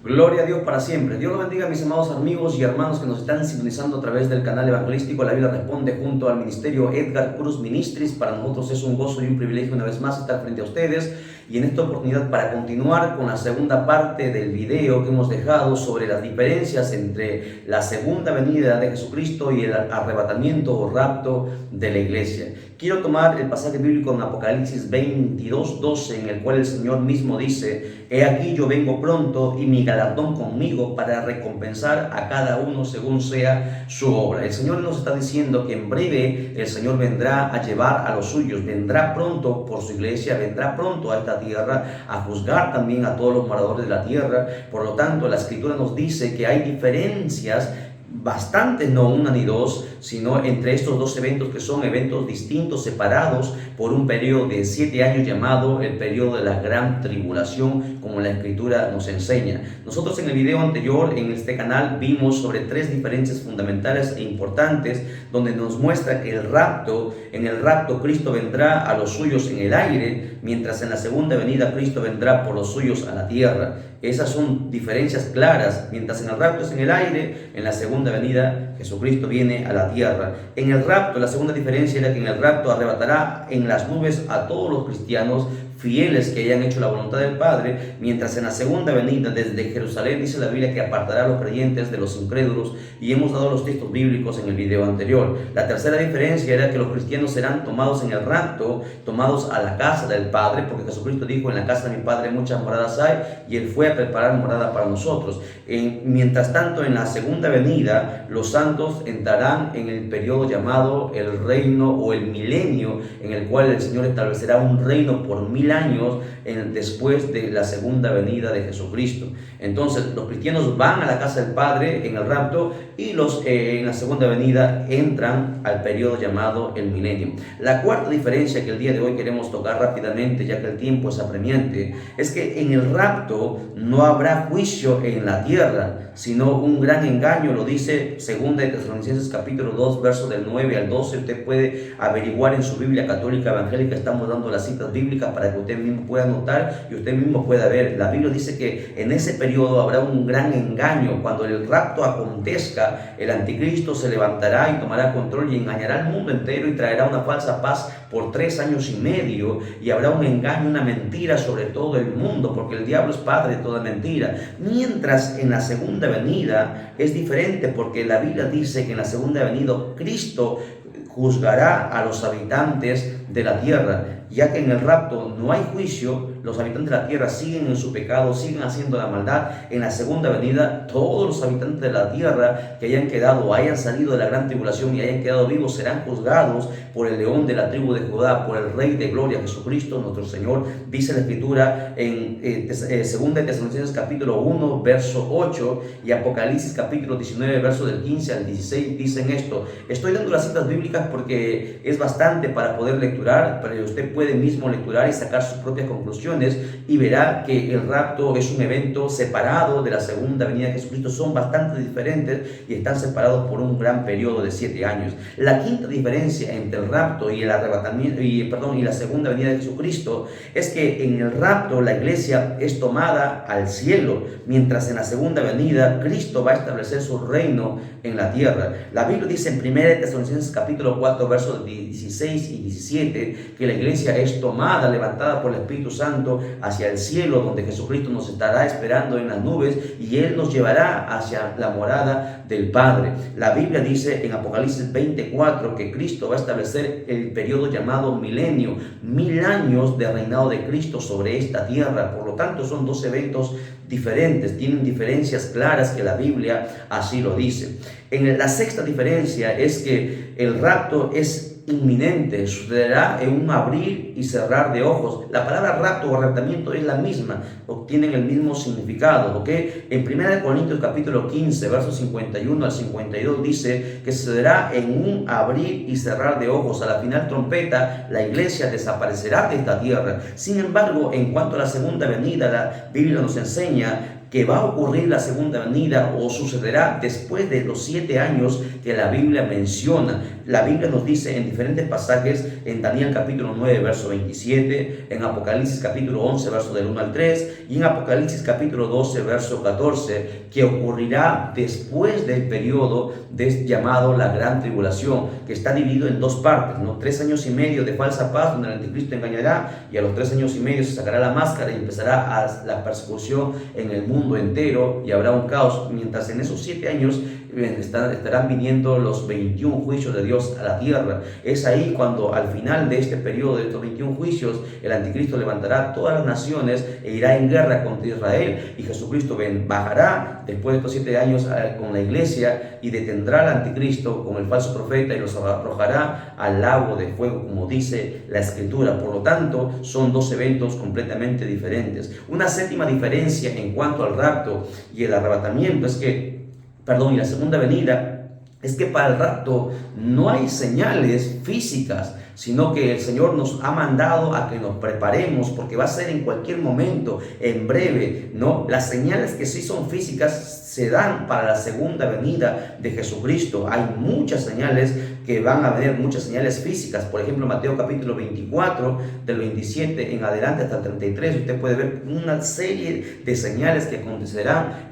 Gloria a Dios para siempre. Dios lo bendiga, mis amados amigos y hermanos que nos están sintonizando a través del canal evangelístico La Biblia Responde junto al ministerio Edgar Cruz Ministries. Para nosotros es un gozo y un privilegio una vez más estar frente a ustedes y en esta oportunidad para continuar con la segunda parte del video que hemos dejado sobre las diferencias entre la segunda venida de Jesucristo y el arrebatamiento o rapto de la iglesia. Quiero tomar el pasaje bíblico en Apocalipsis 22:12, en el cual el Señor mismo dice: He aquí yo vengo pronto y mi galardón conmigo para recompensar a cada uno según sea su obra. El Señor nos está diciendo que en breve el Señor vendrá a llevar a los suyos, vendrá pronto por su iglesia, vendrá pronto a esta tierra a juzgar también a todos los moradores de la tierra. Por lo tanto, la Escritura nos dice que hay diferencias bastantes, no una ni dos, sino entre estos dos eventos que son eventos distintos, separados por un periodo de 7 años llamado el periodo de la gran tribulación, como la Escritura nos enseña. Nosotros en el video anterior en este canal vimos sobre 3 diferencias fundamentales e importantes, donde nos muestra que en el rapto Cristo vendrá a los suyos en el aire, mientras en la segunda venida Cristo vendrá por los suyos a la tierra. Esas son diferencias claras. Mientras en el rapto es en el aire, en la segunda venida Jesucristo viene a la tierra. En el rapto, la segunda diferencia era que en el rapto arrebatará en las nubes a todos los cristianos fieles que hayan hecho la voluntad del Padre, mientras en la segunda venida desde Jerusalén dice la Biblia que apartará a los creyentes de los incrédulos, y hemos dado los textos bíblicos en el video anterior. La tercera diferencia era que los cristianos serán tomados en el rapto, tomados a la casa del Padre, porque Jesucristo dijo: en la casa de mi Padre muchas moradas hay, y Él fue a preparar morada para nosotros. Mientras tanto, en la segunda venida, los santos entrarán en el periodo llamado el reino o el milenio, en el cual el Señor establecerá un reino por 1000 años después de la segunda venida de Jesucristo. Entonces los cristianos van a la casa del Padre en el rapto, y en la segunda venida entran al periodo llamado el milenio. La cuarta diferencia que el día de hoy queremos tocar rápidamente, ya que el tiempo es apremiante, es que en el rapto no habrá juicio en la tierra, sino un gran engaño. Lo dice 2 Tesalonicenses capítulo 2, verso del 9 al 12. Usted puede averiguar en su Biblia católica evangélica, estamos dando las citas bíblicas para que usted mismo pueda notar y usted mismo pueda ver. La Biblia dice que en ese periodo habrá un gran engaño. Cuando el rapto acontezca, el anticristo se levantará y tomará control y engañará al mundo entero y traerá una falsa paz por 3 años y medio, y habrá un engaño, una mentira sobre todo el mundo, porque el diablo es padre de toda mentira. Mientras en la segunda venida es diferente, porque la Biblia dice que en la segunda venida Cristo juzgará a los habitantes de la tierra, ya que en el rapto no hay juicio. Los habitantes de la tierra siguen en su pecado, siguen haciendo la maldad. En la segunda venida, todos los habitantes de la tierra que hayan quedado o hayan salido de la gran tribulación y hayan quedado vivos serán juzgados por el león de la tribu de Judá, por el Rey de Gloria, Jesucristo nuestro Señor. Dice la Escritura en 2 Tesalonicenses capítulo 1, verso 8, y Apocalipsis capítulo 19, verso del 15 al 16, dicen esto. Estoy dando las citas bíblicas porque es bastante para poder lecturar, pero usted puede mismo lecturar y sacar sus propias conclusiones, y verá que el rapto es un evento separado de la segunda venida de Jesucristo. Son bastante diferentes y están separados por un gran periodo de 7 años. La quinta diferencia entre el rapto y el arrebatamiento y la segunda venida de Jesucristo es que en el rapto la iglesia es tomada al cielo, mientras en la segunda venida Cristo va a establecer su reino en la tierra. La Biblia dice en 1 Tesalonicenses capítulo 4, versos 16 y 17, que la iglesia es tomada, levantada por el Espíritu Santo hacia el cielo, donde Jesucristo nos estará esperando en las nubes, y Él nos llevará hacia la morada del Padre. La Biblia dice en Apocalipsis 24 que Cristo va a establecer el periodo llamado milenio, 1000 años de reinado de Cristo sobre esta tierra. Por lo tanto, son 2 eventos diferentes, tienen diferencias claras que la Biblia así lo dice. La sexta diferencia es que el rapto es inminente, sucederá en un abrir y cerrar de ojos. La palabra rapto o arrebatamiento es la misma, obtienen el mismo significado, ¿ok? En 1 Corintios capítulo 15, versos 51 al 52 dice que sucederá en un abrir y cerrar de ojos. A la final trompeta, la iglesia desaparecerá de esta tierra. Sin embargo, en cuanto a la segunda venida, la Biblia nos enseña que va a ocurrir la segunda venida o sucederá después de los 7 años que la Biblia menciona. La Biblia nos dice en diferentes pasajes, en Daniel capítulo 9, verso 27, en Apocalipsis capítulo 11, verso del 1 al 3, y en Apocalipsis capítulo 12, verso 14, que ocurrirá después del periodo llamado la Gran Tribulación, que está dividido en 2 partes, ¿no? 3 años y medio de falsa paz, donde el anticristo engañará, y a los 3 años y medio se sacará la máscara y empezará la persecución en el mundo entero, y habrá un caos, mientras en esos 7 años estarán viniendo los 21 juicios de Dios a la tierra. Es ahí cuando al final de este periodo, de estos 21 juicios, el anticristo levantará todas las naciones e irá en guerra contra Israel, y Jesucristo bajará después de estos 7 años con la iglesia y detendrá al anticristo con el falso profeta y los arrojará al lago de fuego, como dice la escritura. Por lo tanto, son 2 eventos completamente diferentes. Una séptima diferencia en cuanto al rapto y el arrebatamiento y la segunda venida, es que para el rapto no hay señales físicas, sino que el Señor nos ha mandado a que nos preparemos, porque va a ser en cualquier momento, en breve, ¿no? Las señales que sí son físicas se dan para la segunda venida de Jesucristo. Hay muchas señales que van a venir, muchas señales físicas. Por ejemplo, Mateo capítulo 24, del 27 en adelante hasta el 33, usted puede ver una serie de señales que acontecerán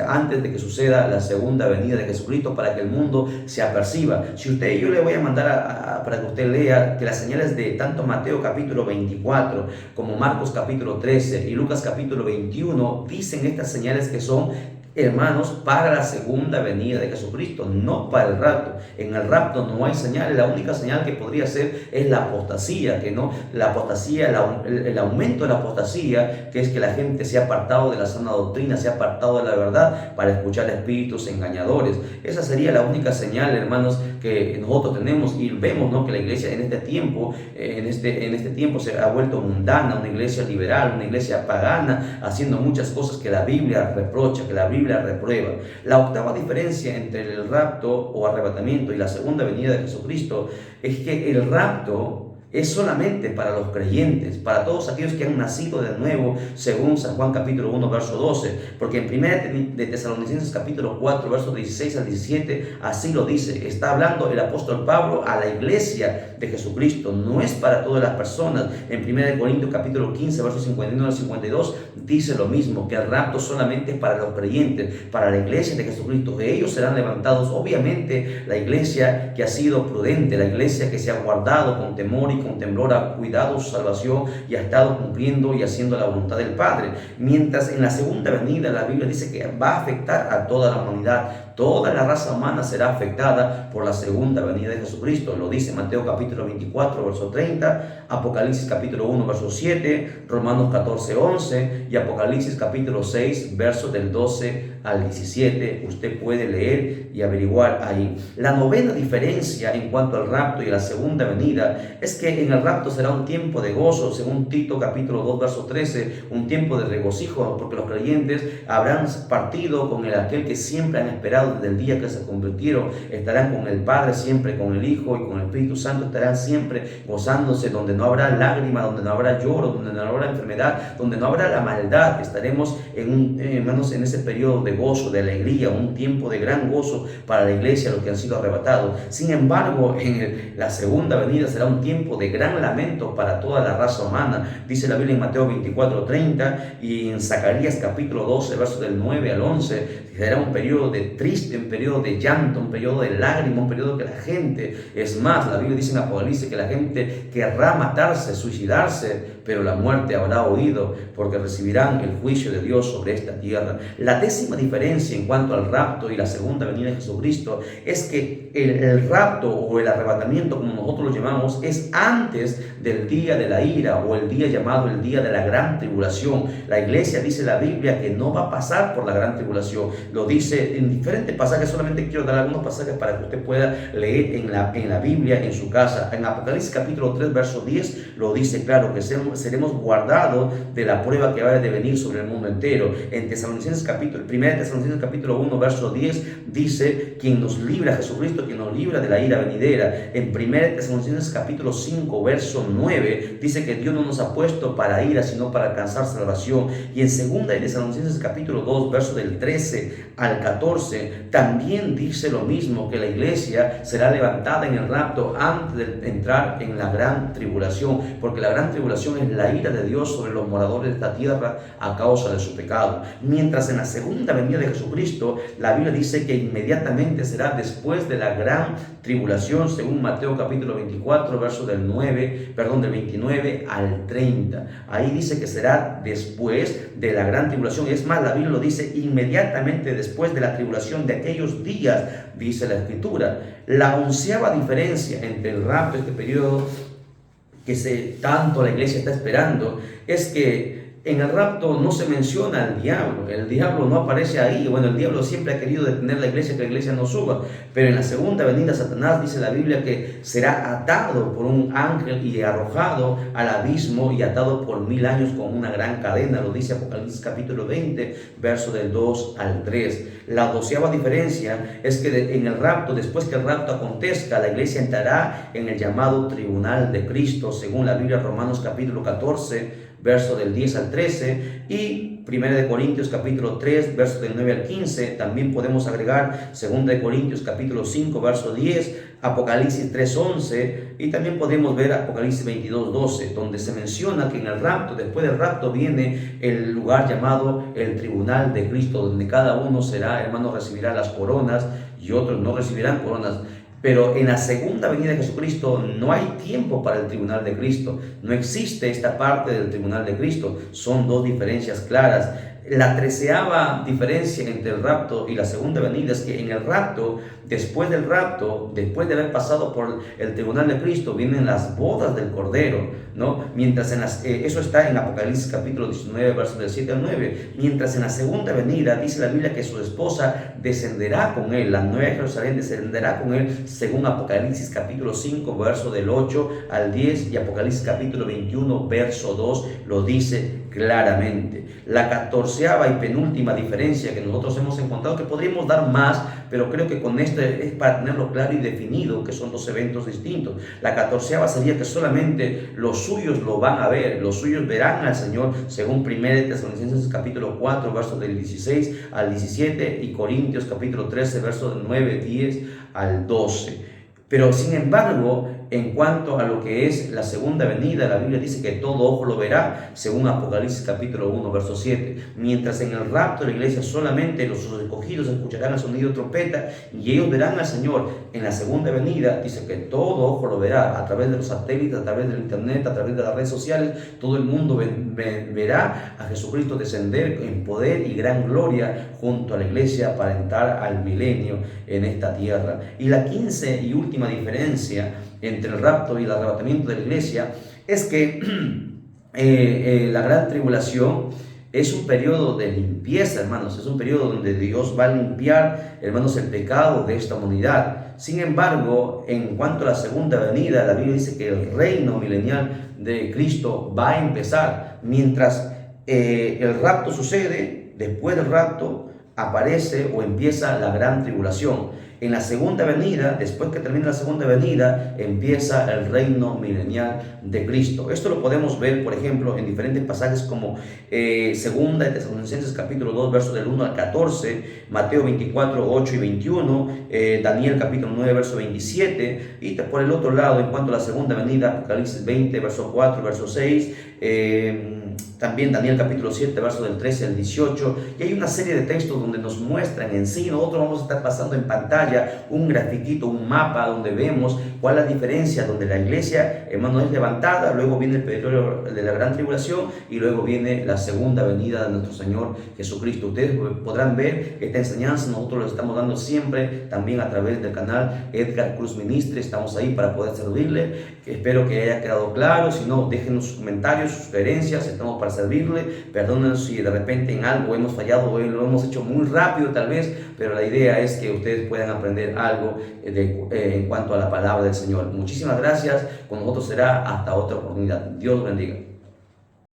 antes de que suceda la segunda venida de Jesucristo, para que el mundo se aperciba. Yo le voy a mandar para que usted lea que las señales de tanto Mateo capítulo 24 como Marcos capítulo 13 y Lucas capítulo 21 dicen estas señales que son, hermanos, para la segunda venida de Jesucristo, no para el rapto. En el rapto no hay señales. La única señal que podría ser es la apostasía, el aumento de la apostasía, que es que la gente se ha apartado de la sana doctrina, se ha apartado de la verdad para escuchar espíritus engañadores. Esa sería la única señal, hermanos, que nosotros tenemos, y vemos, ¿no?, que la iglesia en este tiempo se ha vuelto mundana, una iglesia liberal, una iglesia pagana, haciendo muchas cosas que la Biblia reprocha, que la Biblia reprueba. La octava diferencia entre el rapto o arrebatamiento y la segunda venida de Jesucristo es que el rapto es solamente para los creyentes, para todos aquellos que han nacido de nuevo, según San Juan capítulo 1, verso 12, porque en 1 de Tesalonicenses capítulo 4, versos 16 al 17, así lo dice. Está hablando el apóstol Pablo a la iglesia de Jesucristo, no es para todas las personas. En 1 de Corintios capítulo 15, versos 51 al 52, dice lo mismo, que el rapto solamente es para los creyentes, para la iglesia de Jesucristo, que ellos serán levantados. Obviamente la iglesia que ha sido prudente, la iglesia que se ha guardado con temor y con temblor, ha cuidado su salvación y ha estado cumpliendo y haciendo la voluntad del Padre. Mientras en la segunda venida la Biblia dice que va a afectar a toda la humanidad. Toda la raza humana será afectada por la segunda venida de Jesucristo. Lo dice Mateo capítulo 24, verso 30, Apocalipsis capítulo 1, verso 7, Romanos 14, 11 y Apocalipsis capítulo 6, versos del 12 al 17. Usted puede leer y averiguar ahí. La novena diferencia en cuanto al rapto y a la segunda venida es que en el rapto será un tiempo de gozo, según Tito capítulo 2, verso 13, un tiempo de regocijo, porque los creyentes habrán partido con aquel que siempre han esperado desde el día que se convirtieron. Estarán con el Padre siempre, con el Hijo y con el Espíritu Santo, estarán siempre gozándose, donde no habrá lágrimas, donde no habrá lloro, donde no habrá enfermedad, donde no habrá la maldad. Estaremos hermanos, en ese periodo de gozo, de alegría, un tiempo de gran gozo para la iglesia, los que han sido arrebatados. Sin embargo, en la segunda venida será un tiempo de gran lamento para toda la raza humana. Dice la Biblia en Mateo 24, 30 y en Zacarías capítulo 12, versos del 9 al 11, será un periodo de triste, un periodo de llanto, un periodo de lágrimas, un periodo que la gente, es más, la Biblia dice en Apocalipsis que la gente querrá matarse, suicidarse, pero la muerte habrá oído, porque recibirán el juicio de Dios sobre esta tierra. La décima diferencia en cuanto al rapto y la segunda venida de Jesucristo es que el rapto o el arrebatamiento, como nosotros lo llamamos, es antes del día de la ira, o el día llamado el día de la gran tribulación. La iglesia, dice la Biblia, que no va a pasar por la gran tribulación. Lo dice en diferentes diferentes pasajes, solamente quiero dar algunos pasajes para que usted pueda leer en la Biblia en su casa. En Apocalipsis capítulo 3, verso 10, lo dice claro, que seremos guardados de la prueba que va a venir sobre el mundo entero. En Tesalonicenses capítulo 1 Tesalonicenses capítulo 1, verso 10, dice, quien nos libra, Jesucristo, quien nos libra de la ira venidera. En 1 Tesalonicenses capítulo 5, verso 9, dice que Dios no nos ha puesto para ira, sino para alcanzar salvación. Y en 2 Tesalonicenses capítulo 2, verso del 13 al 14, también dice lo mismo, que la iglesia será levantada en el rapto antes de entrar en la gran tribulación, porque la gran tribulación es la ira de Dios sobre los moradores de esta tierra a causa de su pecado. Mientras en la segunda venida de Jesucristo, la Biblia dice que inmediatamente será después de la gran tribulación, según Mateo capítulo 24, verso del 29 al 30. Ahí dice que será después de la gran tribulación. Es más, la Biblia lo dice inmediatamente después de la tribulación de aquellos días, dice la Escritura. La 11ª diferencia entre el rapto, este periodo que tanto la iglesia está esperando, es que en el rapto no se menciona al diablo. El diablo no aparece ahí. Bueno, el diablo siempre ha querido detener la iglesia, que la iglesia no suba. Pero en la segunda venida, Satanás, dice la Biblia, que será atado por un ángel y arrojado al abismo y atado por 1000 años con una gran cadena. Lo dice Apocalipsis capítulo 20, verso del 2 al 3. La 12ª diferencia es que en el rapto, después que el rapto acontezca, la iglesia entrará en el llamado tribunal de Cristo, según la Biblia, Romanos capítulo 14, verso del 10 al 13, y 1 Corintios capítulo 3, verso del 9 al 15. También podemos agregar 2 Corintios capítulo 5, verso 10, Apocalipsis 3, 11, y también podemos ver Apocalipsis 22, 12, donde se menciona que en el rapto, después del rapto, viene el lugar llamado el tribunal de Cristo, donde cada uno será, hermano, recibirá las coronas y otros no recibirán coronas. Pero en la segunda venida de Jesucristo no hay tiempo para el tribunal de Cristo. No existe esta parte del tribunal de Cristo. Son dos diferencias claras. La 13ª diferencia entre el rapto y la segunda venida es que en el rapto, después del rapto, después de haber pasado por el tribunal de Cristo, vienen las bodas del Cordero, ¿no? Mientras eso está en Apocalipsis capítulo 19, versos del 7 al 9. Mientras en la segunda venida dice la Biblia que su esposa descenderá con él, la nueva Jerusalén descenderá con él, según Apocalipsis capítulo 5, verso del 8 al 10, y Apocalipsis capítulo 21, verso 2, lo dice claramente. La 14ª y penúltima diferencia que nosotros hemos encontrado, que podríamos dar más, pero creo que con esto es para tenerlo claro y definido, que son dos eventos distintos. La 14ª sería que solamente los suyos lo van a ver, los suyos verán al Señor, según 1 Tesalonicenses capítulo 4, versos del 16 al 17, y Corintios capítulo 13, versos del 9, 10 al 12. Pero sin embargo, en cuanto a lo que es la segunda venida, la Biblia dice que todo ojo lo verá, según Apocalipsis capítulo 1, verso 7. Mientras en el rapto de la iglesia solamente los escogidos escucharán el sonido de trompeta y ellos verán al Señor. En la segunda venida dice que todo ojo lo verá, a través de los satélites, a través del internet, a través de las redes sociales. Todo el mundo verá a Jesucristo descender en poder y gran gloria junto a la iglesia para entrar al milenio en esta tierra. Y la 15ª y última diferencia entre el rapto y el arrebatamiento de la iglesia es que la gran tribulación es un periodo de limpieza, hermanos. Es un periodo donde Dios va a limpiar, hermanos, el pecado de esta humanidad. Sin embargo, en cuanto a la segunda venida, la Biblia dice que el reino milenial de Cristo va a empezar. Mientras el rapto sucede, después del rapto aparece o empieza la gran tribulación. En la segunda venida, después que termina la segunda venida, empieza el reino milenial de Cristo. Esto lo podemos ver, por ejemplo, en diferentes pasajes como segunda de Tesalonicenses capítulo 2, versos del 1 al 14, Mateo 24, 8 y 21, Daniel capítulo 9, verso 27, y por el otro lado, en cuanto a la segunda venida, Apocalipsis 20, verso 4, verso 6, también Daniel capítulo 7, verso del 13 al 18, y hay una serie de textos donde nos muestran en sí. Nosotros vamos a estar pasando en pantalla un grafiquito, un mapa donde vemos cuál es la diferencia, donde la iglesia, hermano, es levantada, luego viene el periodo de la gran tribulación y luego viene la segunda venida de nuestro Señor Jesucristo. Ustedes podrán ver esta enseñanza, nosotros la estamos dando siempre también a través del canal Edgar Cruz Ministry. Estamos ahí para poder servirle. Espero que haya quedado claro. Si no, déjenos sus comentarios, sus sugerencias, estamos para servirle. Perdónenos si de repente en algo hemos fallado o lo hemos hecho muy muy rápido tal vez, pero la idea es que ustedes puedan aprender algo en cuanto a la palabra del Señor. Muchísimas gracias, con nosotros será hasta otra oportunidad. Dios los bendiga.